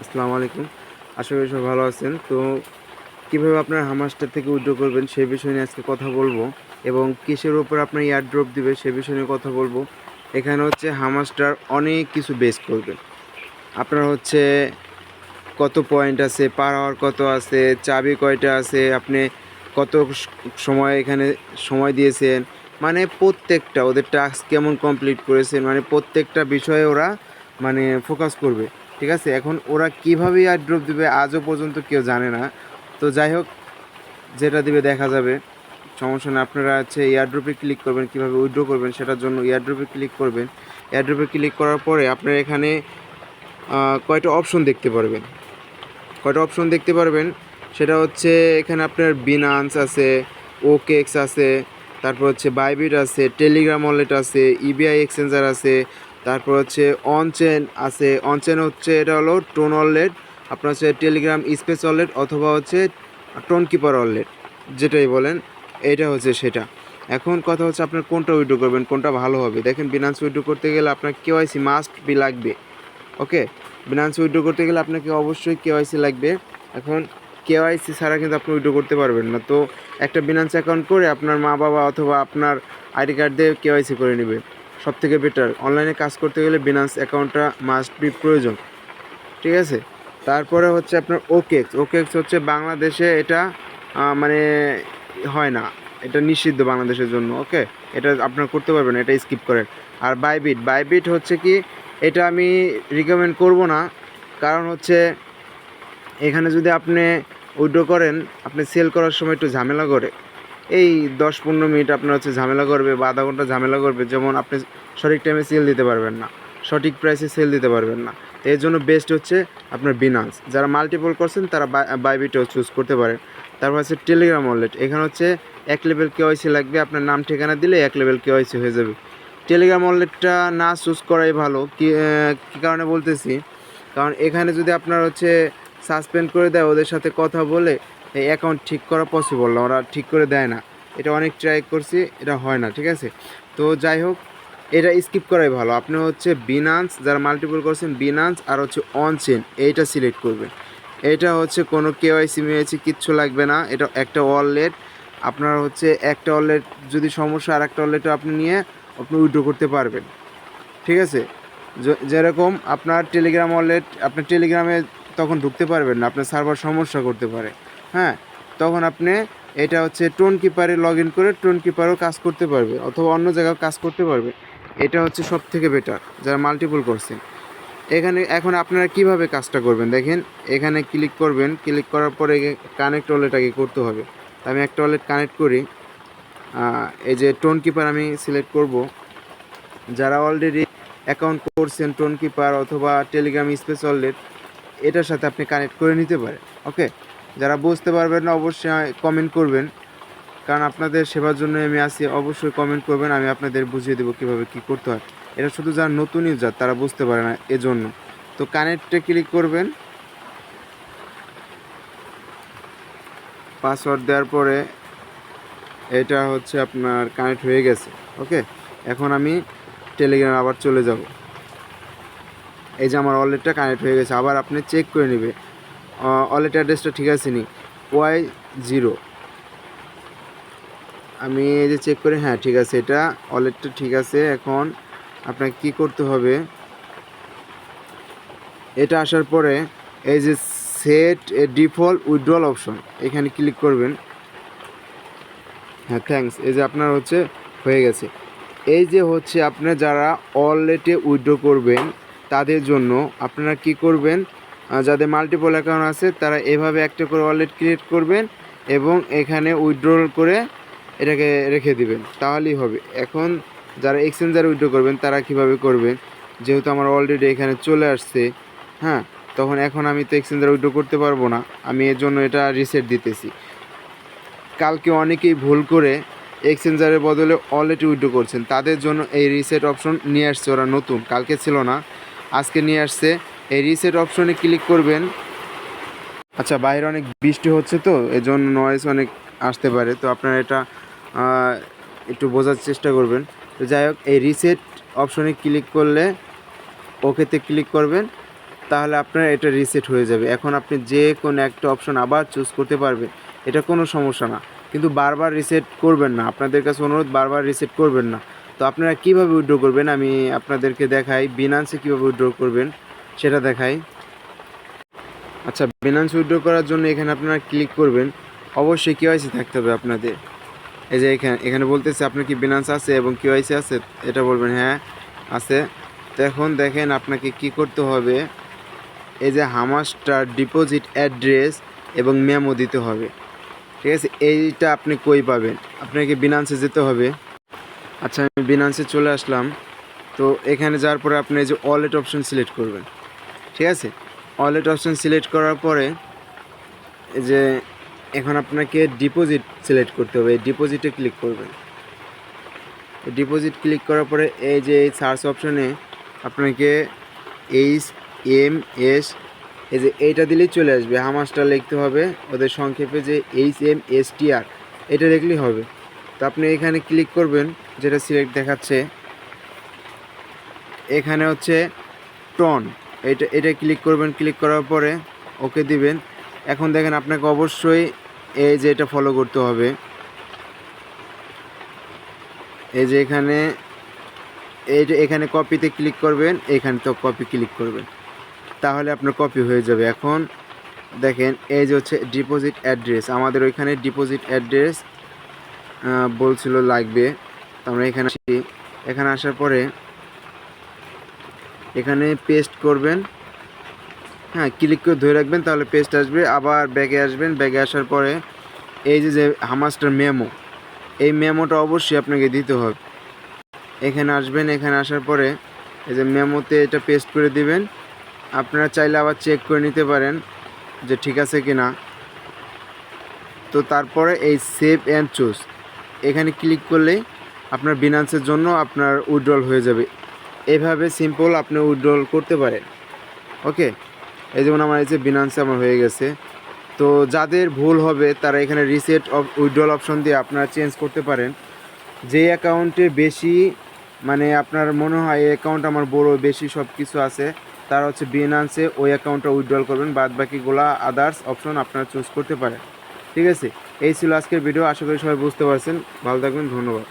আসসালামু আলাইকুম। আশা করি সবাই ভালো আছেন। তো কিভাবে আপনার হামাস্টার থেকে উইথড্র করবেন সেই বিষয় নিয়ে আজকে কথা বলবো এবং কিসের উপর আপনার এয়ারড্রপ দিবে সে বিষয় নিয়ে কথা বলবো। এখানে হচ্ছে হামাস্টার অনেক কিছু বেস করবে। আপনার হচ্ছে কত পয়েন্ট আছে, পার আওয়ার কত আছে, চাবি কয়টা আছে, আপনি কত সময় এখানে সময় দিয়েছেন, মানে প্রত্যেকটা ওদের টাস্ক কেমন কমপ্লিট করেছেন, মানে প্রত্যেকটা বিষয়ে ওরা মানে ফোকাস করবে। ঠিক আছে, এখন ওরা কীভাবে এয়ারড্রপ দিবে আজও পর্যন্ত কেউ জানে না। তো যাই হোক, যেটা দিবে দেখা যাবে, সমস্যা নেই। আপনারা হচ্ছে এয়ারড্রপে ক্লিক করবেন, কীভাবে উইথড্র করবেন সেটার জন্য এয়ারড্রপে ক্লিক করবেন। এয়ারড্রপে ক্লিক করার পরে আপনারা এখানে কয়টা অপশন দেখতে পারবেন। সেটা হচ্ছে এখানে আপনার বিনান্স আছে, ওকেএক্স আছে, তারপর হচ্ছে বাইবিট আছে, টেলিগ্রাম ওয়ালেট আছে, ইবিআই এক্সচেঞ্জার আছে, তারপর হচ্ছে অনচেন আছে। অনচেন হচ্ছে এটা হলো টোন ওয়ালেট, আপনার হচ্ছে টেলিগ্রাম স্পেস ওয়ালেট অথবা হচ্ছে টোন কিপার ওয়ালেট, যেটাই বলেন এইটা হচ্ছে সেটা। এখন কথা হচ্ছে আপনার কোনটা উইথড্র করবেন, কোনটা ভালো হবে। দেখেন, বিনান্স উইথড্র করতে গেলে আপনার কেওয়াইসি মাস্ট বি লাগবে। ওকে, বিনান্স উইথড্র করতে গেলে আপনাকে অবশ্যই কেওয়াইসি লাগবে। এখন কেওয়াইসি ছাড়া কিন্তু আপনি উইথড্র করতে পারবেন না। তো একটা বিনান্স অ্যাকাউন্ট করে আপনার মা বাবা অথবা আপনার আইডি কার্ড দিয়ে কেওয়াইসি করে নেবে, সব থেকে বেটার। অনলাইনে কাজ করতে গেলে বিনান্স অ্যাকাউন্টটা মাস্ট বি প্রয়োজন। ঠিক আছে, তারপরে হচ্ছে আপনার ওকেএক্স। ওকেএক্স হচ্ছে বাংলাদেশে এটা মানে হয় না, এটা নিষিদ্ধ বাংলাদেশের জন্য। ওকে, এটা আপনার করতে পারবেন, এটা স্কিপ করেন। আর বাইবিট, বাইবিট হচ্ছে কি, এটা আমি রিকমেন্ড করব না, কারণ হচ্ছে এখানে যদি আপনি উইথড্র করেন, আপনি সেল করার সময় একটু ঝামেলা করে, এই 10-15 মিনিট আপনার হচ্ছে ঝামেলা করবে বা আধা ঘন্টা ঝামেলা করবে। যেমন আপনি সঠিক টাইমে সেল দিতে পারবেন না, সঠিক প্রাইসে সেল দিতে পারবেন না। তো এর জন্য বেস্ট হচ্ছে আপনার বিনান্স। যারা মাল্টিপল করছেন তারা বাইবিটও চুজ করতে পারেন। তারপর হচ্ছে টেলিগ্রাম ওয়ালেট। এখানে হচ্ছে 1 লেভেল কেওয়াইসি লাগবে, আপনার নাম ঠিকানা দিলে 1 লেভেল কেওয়াইসি হয়ে যাবে। টেলিগ্রাম ওয়ালেটটা না চুজ করাই ভালো। কী কারণে বলতেছি, কারণ এখানে যদি আপনার হচ্ছে সাসপেন্ড করে দেয়, ওদের সাথে কথা বলে এই অ্যাকাউন্ট ঠিক করা পসিবল না, ওরা ঠিক করে দেয় না। এটা অনেক ট্রাই করছি, এটা হয় না। ঠিক আছে, তো যাই হোক, এটা স্কিপ করাই ভালো। আপনি হচ্ছে বিনান্স, যারা মাল্টিপল করছেন বিনান্স আর হচ্ছে অনচেন, এইটা সিলেক্ট করবেন। এটা হচ্ছে কোনো কেওয়াইসি মেওয়াইসি কিচ্ছু লাগবে না, এটা একটা ওয়ালেট। আপনার হচ্ছে একটা ওয়ালেট যদি সমস্যা, আর একটা ওয়ালেটও আপনি নিয়ে আপনি উইথড্র করতে পারবেন। ঠিক আছে, যেরকম আপনার টেলিগ্রাম ওয়ালেট, আপনার টেলিগ্রামে তখন ঢুকতে পারবেন না, আপনার সার্ভার সমস্যা করতে পারে। হ্যাঁ, তখন আপনি এটা হচ্ছে টোন কিপারে লগ ইন করে টোন কিপারও কাজ করতে পারবে অথবা অন্য জায়গায় কাজ করতে পারবে। এটা হচ্ছে সব থেকে বেটার যারা মাল্টিপল করছেন। এখানে এখন আপনারা কিভাবে কাজটা করবেন দেখেন, এখানে ক্লিক করবেন, ক্লিক করার পরে কানেক্ট ওয়ালেট আগে করতে হবে। আমি একটা ওয়ালেট কানেক্ট করি। এই যে টোন কিপার আমি সিলেক্ট করব। যারা অলরেডি অ্যাকাউন্ট করছেন টোন কিপার অথবা টেলিগ্রাম স্পেস ওয়ালেট, এটার সাথে আপনি কানেক্ট করে নিতে পারেন। ওকে, যারা বুঝতে পারবেন না অবশ্যই কমেন্ট করবেন, কারণ আপনাদের সেবার জন্য আমি আছি। অবশ্যই কমেন্ট করবেন, আমি আপনাদের বুঝিয়ে দেবো কীভাবে কী করতে হয়। এটা শুধু যারা নতুন ইউজার তারা বুঝতে পারে না, এজন্য। তো কানেক্টে ক্লিক করবেন, পাসওয়ার্ড দেওয়ার পরে এটা হচ্ছে আপনার কানেক্ট হয়ে গেছে। ওকে, এখন আমি টেলিগ্রামে আবার চলে যাব। এই যে আমার ওয়ালেটটা কানেক্ট হয়ে গেছে। আবার আপনি চেক করে নেবে ওয়ালেট অ্যাড্রেসটা ঠিক আছে নি, Y0। আমি এই যে চেক করে, হ্যাঁ ঠিক আছে, এটা ওয়ালেটটা ঠিক আছে। এখন আপনাকে কি করতে হবে, এটা আসার পরে এই যে সেট এ ডিফল্ট উইথড্রল অপশন, এখানে ক্লিক করবেন। হ্যাঁ, থ্যাঙ্কস। এই যে আপনার হচ্ছে হয়ে গেছে। এই যে হচ্ছে আপনার যারা ওয়ালেটে উইথড্র করবেন তাদের জন্য আপনারা কি করবেন, যাদের মাল্টিপল অ্যাকাউন্ট আছে তারা এভাবে একটা করে ওয়ালেট ক্রিয়েট করবেন এবং এখানে উইথড্রল করে এটাকে রেখে দিবেন, তাহলেই হবে। এখন যারা এক্সচেঞ্জারে উইথড্র করবেন তারা কিভাবে করবেন, যেহেতু আমার অলরেডি এখানে চলে আসছে, হ্যাঁ, তখন এখন আমি তো এক্সচেঞ্জারে উইথড্র করতে পারবো না, আমি এর জন্য এটা রিসেট দিতেছি। কালকে অনেকেই ভুল করে এক্সচেঞ্জারের বদলে ওয়ালেটে উইথড্র করছেন, তাদের জন্য এই রিসেট অপশন নিয়ে আসছে ওরা নতুন, কালকে ছিল না, আজকে নিয়ে আসছে। এই রিসেট অপশনে ক্লিক করবেন। আচ্ছা, বাইরে অনেক বৃষ্টি হচ্ছে তো এজন্য নয়েজ অনেক আসতে পারে, তো আপনারা এটা একটু বোঝার চেষ্টা করবেন। তো যাই হোক, এই রিসেট অপশনে ক্লিক করলে ওকেতে ক্লিক করবেন। তাহলে আপনার এটা রিসেট হয়ে যাবে। এখন আপনি যে কোনো একটা অপশন আবার চুজ করতে পারবেন, এটা কোনো সমস্যা না। কিন্তু বারবার রিসেট করবেন না, আপনাদের কাছে অনুরোধ বারবার রিসেট করবেন না। তো আপনারা কীভাবে উইথড্র করবেন আমি আপনাদেরকে দেখাই, বিনান্সে কীভাবে উইথড্র করবেন সেটা দেখাই। আচ্ছা, বিনান্স উইথড্র করার জন্য এখানে আপনারা ক্লিক করবেন, অবশ্যই কেওয়াইসি থাকতে হবে আপনাদের। এই যে এখানে বলতেছে আপনার কি বিনান্স আছে এবং কেওয়াইসি আছে, এটা বলবেন হ্যাঁ আছে। তো এখন দেখেন আপনাকে কি করতে হবে, এই যে হামাস্টার ডিপোজিট অ্যাড্রেস এবং মেমো দিতে হবে, ঠিক আছে। এইটা আপনি কই পাবেন, আপনাকে বিনান্সে যেতে হবে। আচ্ছা, আমি বিনান্সে চলে আসলাম। তো এখানে যাওয়ার পরে আপনি এই যে ওয়ালেট অপশন সিলেক্ট করবেন, ঠিক আছে। ওয়ালেট অপশন সিলেক্ট করার পরে এই যে এখন আপনাকে ডিপোজিট সিলেক্ট করতে হবে, এই ডিপোজিটে ক্লিক করবেন। ডিপোজিট ক্লিক করার পরে এই যে এই সার্চ অপশনে আপনাকে HMS এই যে এইটা দিলেই চলে আসবে। হামাস্টার লিখতে হবে, ওদের সংক্ষেপে যে HMSTR এটা লিখলেই হবে। তো আপনি এখানে ক্লিক করবেন, যেটা সিলেক্ট দেখাচ্ছে এখানে হচ্ছে টন, এটা ক্লিক করবেন। ক্লিক করার পরে ওকে দিবেন। এখন দেখেন আপনাকে অবশ্যই এই যে এটা ফলো করতে হবে। এই যে এখানে কপিতে ক্লিক করবেন, এখানে তো কপি ক্লিক করবেন, তাহলে আপনার কপি হয়ে যাবে। এখন দেখেন এই যে হচ্ছে ডিপোজিট অ্যাড্রেস, আমাদের ওইখানে ডিপোজিট অ্যাড্রেস বলছিল লাগবে। তো আমরা এখানে আসার পরে এখানে পেস্ট করবেন, হ্যাঁ ক্লিক করে ধরে রাখবেন, তাহলে পেস্ট আসবে। আবার ব্যাগে আসবেন, ব্যাগে আসার পরে এই যে হামাস্টার মেমো, এই মেমোটা অবশ্যই আপনাকে দিতে হবে। এখানে আসবেন, এখানে আসার পরে এই যে মেমোতে এটা পেস্ট করে দিবেন। আপনারা চাইলে আবার চেক করে নিতে পারেন যে ঠিক আছে কি না। তো তারপরে এই সেভ অ্যান্ড চুজ এখানে ক্লিক করলেই আপনার বিনান্সের জন্য আপনার উইথড্রল হয়ে যাবে। এভাবে সিম্পল আপনি উইথড্রল করতে পারেন। ওকে, এই যেমন আমার এই যে বিনান্সে আমার হয়ে গেছে। তো যাদের ভুল হবে তারা এখানে রিসেট উইথড্রল অপশন দিয়ে আপনারা চেঞ্জ করতে পারেন। যে অ্যাকাউন্টে বেশি মানে আপনার মনে হয় এই অ্যাকাউন্ট আমার বড় বেশি সব কিছু আছে, তারা হচ্ছে বিনান্সে ওই অ্যাকাউন্টটা উইথড্রল করবেন, বাদ বাকিগুলা আদার্স অপশন আপনারা চুজ করতে পারেন। ঠিক আছে, এই ছিল আজকের ভিডিও। আশা করি সবাই বুঝতে পারছেন। ভালো থাকবেন, ধন্যবাদ।